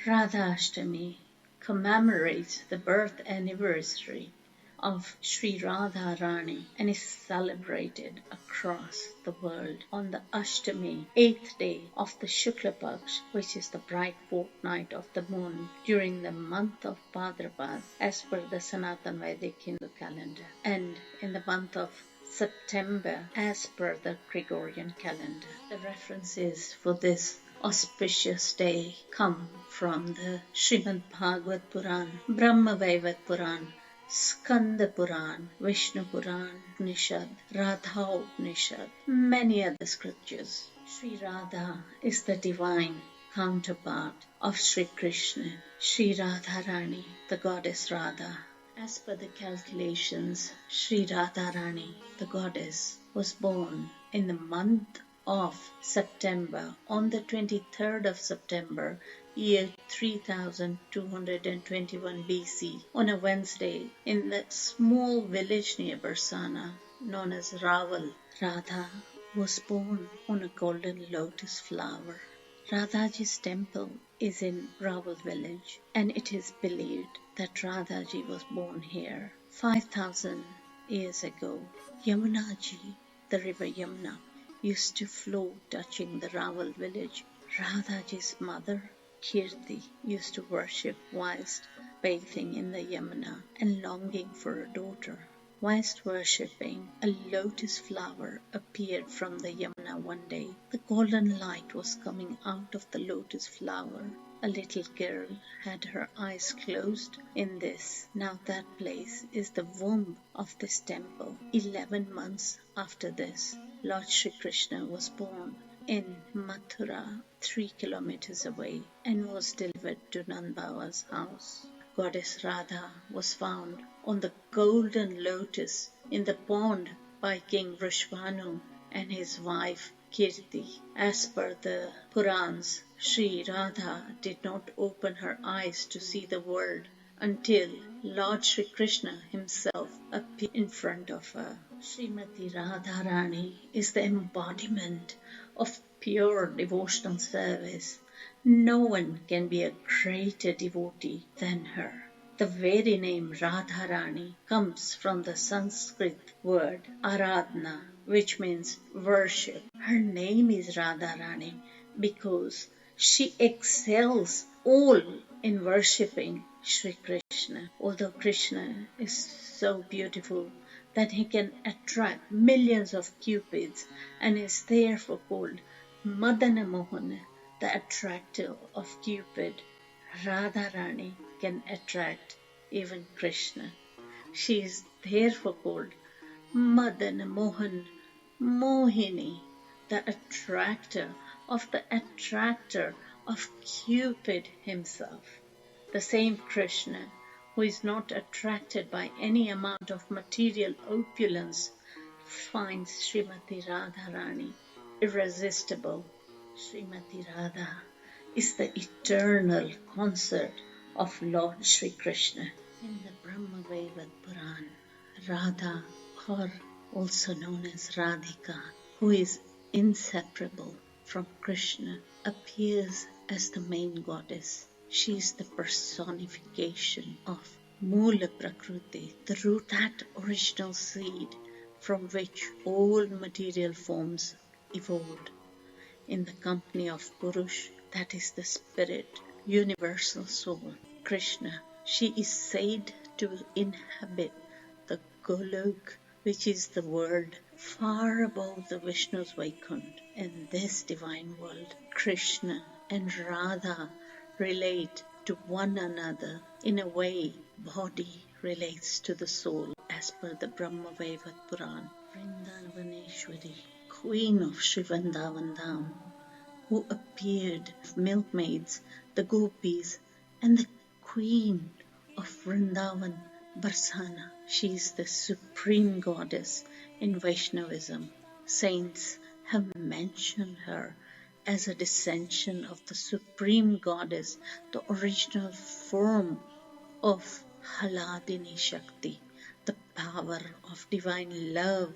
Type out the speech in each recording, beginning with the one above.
Radhaopanishad commemorates the birth anniversary of ShreeRadha Rani and is celebrated across the world on the Ashtami, 8th day of the Shukla Paksh, which is the bright fortnight of the moon during the month of Bhadrapad as per the Sanatan Vedic Hindu calendar, and in the month of September as per the Gregorian calendar. The references for this auspicious day come from the Srimad Bhagavad Purana, BrahmaVaivarth Purana, Skanda Puran, Vishnu Puran, Upanishad, Radhaopanishad, many other scriptures. Sri Radha is the divine counterpart of Sri Krishna, Sri Radha Rani, the goddess Radha. As per the calculations, Sri Radha Rani, the goddess, was born in the month of September, on the 23rd of September, year 3221 BC, on a Wednesday in the small village near Barsana known as Rawal. Radha was born on a golden lotus flower. Radhaji's temple is in Rawal village, and it is believed that Radhaji was born here 5,000 years ago. Yamunaji, the river Yamuna, used to flow touching the Rawal village. Radhaji's mother, Kirti, used to worship whilst bathing in the Yamuna and longing for a daughter. Whilst worshipping, a lotus flower appeared from the Yamuna one day. The golden light was coming out of the lotus flower. A little girl had her eyes closed in this. Now that place is the womb of this temple. 11 months after this, Lord Shri Krishna was born in Mathura, 3 kilometers away, and was delivered to Nandbaba's house. Goddess Radha was found on the golden lotus in the pond by King Vrushbhanu and his wife Kirti. As per the Purans, Sri Radha did not open her eyes to see the world until Lord Shri Krishna himself appeared in front of her. Srimati Radharani is the embodiment of pure devotional service. No one can be a greater devotee than her. The very name Radharani comes from the Sanskrit word Aradhana, which means worship. Her name is Radharani because she excels all in worshipping Sri Krishna. Although Krishna is so beautiful that he can attract millions of cupids and is therefore called Madana Mohan, the attractor of Cupid, Radharani can attract even Krishna. She is therefore called Madana Mohan Mohini, the attractor of Cupid himself. The same Krishna who is not attracted by any amount of material opulence finds Srimati Radharani irresistible. Srimati Radha is the eternal consort of Lord Shri Krishna. In the BrahmaVaivarth Purana, Radha, or also known as Radhika, who is inseparable from Krishna, appears as the main goddess. She is the personification of Mula Prakriti, the root, that original seed from which all material forms evolved. In the company of Purush, that is the spirit, universal soul, Krishna, she is said to inhabit the Golok, which is the world far above the Vishnu's Vaikunt. In this divine world, Krishna and Radha relate to one another in a way body relates to the soul, as per the BrahmaVaivarth Purana. Divineness, Queen of Sri Vrindavan Dham, who appeared of milkmaids, the gopis, and the Queen of Vrindavan, Barsana. She is the supreme goddess in Vaishnavism. Saints have mentioned her as a descension of the supreme goddess, the original form of Haladini Shakti, the power of divine love,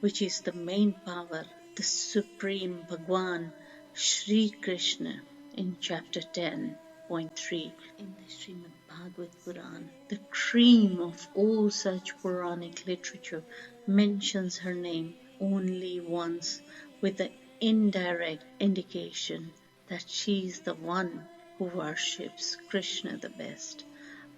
which is the main power, the Supreme Bhagwan, Shri Krishna, in chapter 10, 8.3 in the Srimad Bhagavad Purana. The cream of all such Puranic literature mentions her name only once with the indirect indication that she is the one who worships Krishna the best.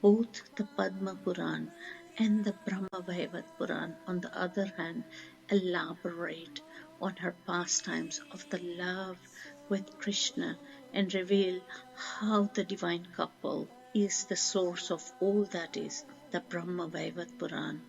Both the Padma Puran and the BrahmaVaivarth Puran, on the other hand, elaborate on her pastimes of the love with Krishna and reveal how the divine couple is the source of all that is. The BrahmaVaivarth Puran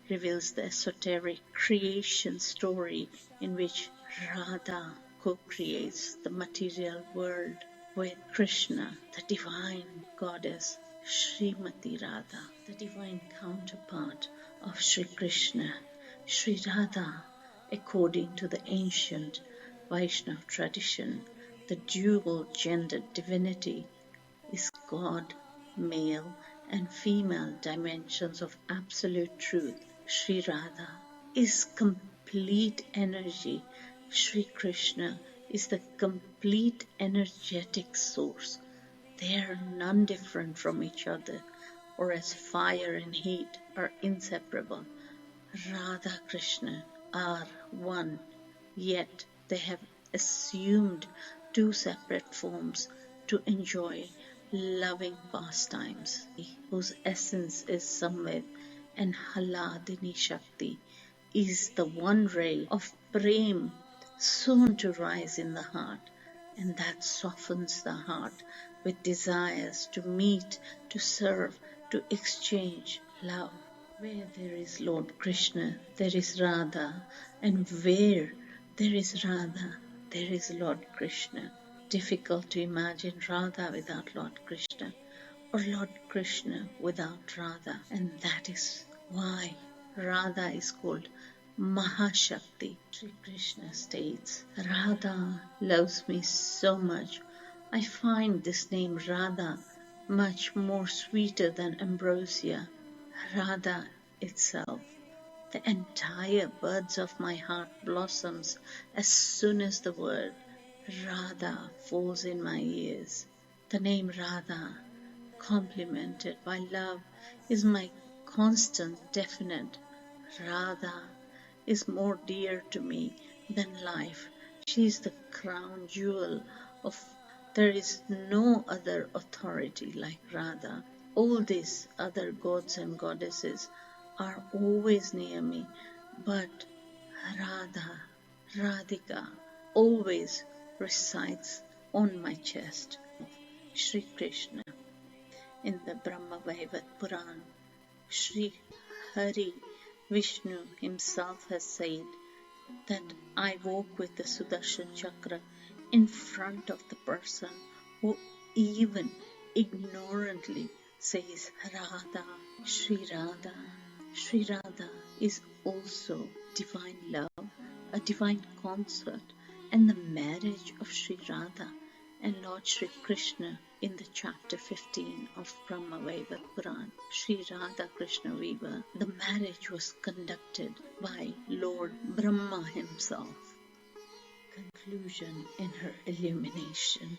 reveals the esoteric creation story in which Radha co-creates the material world with Krishna, the divine goddess Srimati Radha, the divine counterpart of Sri Krishna. Sri Radha, according to the ancient Vaishnava tradition, the dual-gendered divinity is God, male and female dimensions of absolute truth. Sri Radha is complete energy. Sri Krishna is the complete energetic source. They are none different from each other, or as fire and heat are inseparable. Radha Krishna are one, yet they have assumed two separate forms to enjoy loving pastimes, whose essence is Samved, and Haladini Shakti is the one ray of Prem soon to rise in the heart, and that softens the heart with desires to meet, to serve, to exchange love. Where there is Lord Krishna, there is Radha, and where there is Radha, there is Lord Krishna. Difficult to imagine Radha without Lord Krishna, or Lord Krishna without Radha, and that is why Radha is called Mahashakti. Sri Krishna states, Radha loves me so much. I find this name Radha much more sweeter than ambrosia, Radha itself. The entire buds of my heart blossoms as soon as the word Radha falls in my ears. The name Radha, complemented by love, is my constant definite. Radha is more dear to me than life. She is the crown jewel of. There is no other authority like Radha. All these other gods and goddesses are always near me, but Radha, Radhika, always resides on my chest. Sri Krishna. In the BrahmaVaivarth Puran, Sri Hari Vishnu himself has said that I walk with the Sudarshan Chakra in front of the person who even ignorantly says Radha, Sri Radha. Sri Radha is also divine love, a divine consort, and the marriage of Sri Radha and Lord Sri Krishna in the chapter 15 of BrahmaVaivarth Puran, ShreeRadha Krishna Viva. The marriage was conducted by Lord Brahma himself. Conclusion in her illumination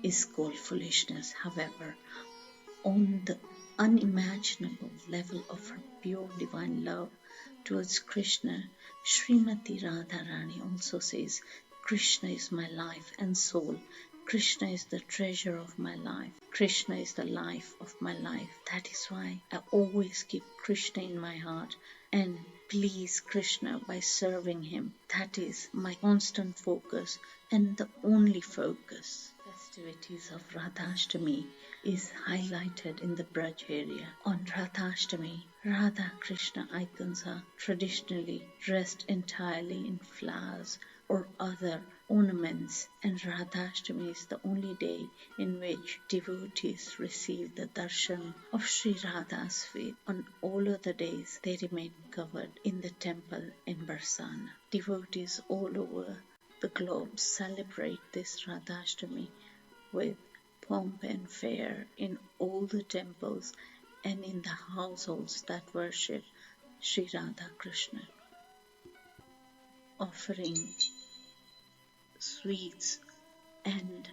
is called foolishness. However, on the unimaginable level of her pure divine love towards Krishna, Srimati Radharani also says, Krishna is my life and soul. Krishna is the treasure of my life. Krishna is the life of my life. That is why I always keep Krishna in my heart and please Krishna by serving him. That is my constant focus and the only focus. Festivities of Radhaopanishad is highlighted in the Braj area. On Radhaopanishad, Radha Krishna icons are traditionally dressed entirely in flowers or other ornaments, and Radhaopanishad is the only day in which devotees receive the darshan of Sri Radha's feet. On all other days, they remain covered in the temple in Barsana. Devotees all over the globe celebrate this Radhaopanishad with pomp and fare in all the temples and in the households that worship Sri Radha Krishna, offering sweets and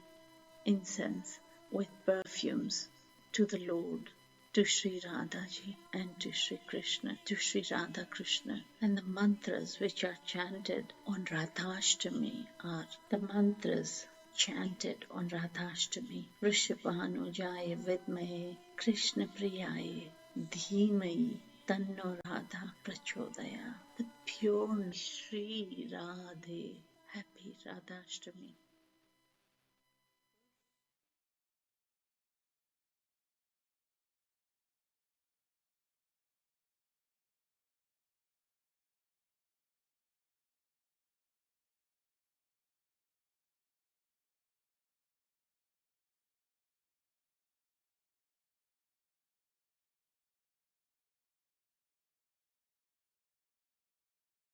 incense with perfumes to the Lord, to Sri Radha ji and to Sri Krishna, to ShreeRadha Krsna. And the mantras which are chanted on Radhaopanishad are the mantras chanted on Radhaopanishad. Vrushbhanu Jai Vidmahe Krishna Priyaye Dhimahi Tanno Radha Prachodaya. The pure Shri Radhe. Happy Radhaopanishad.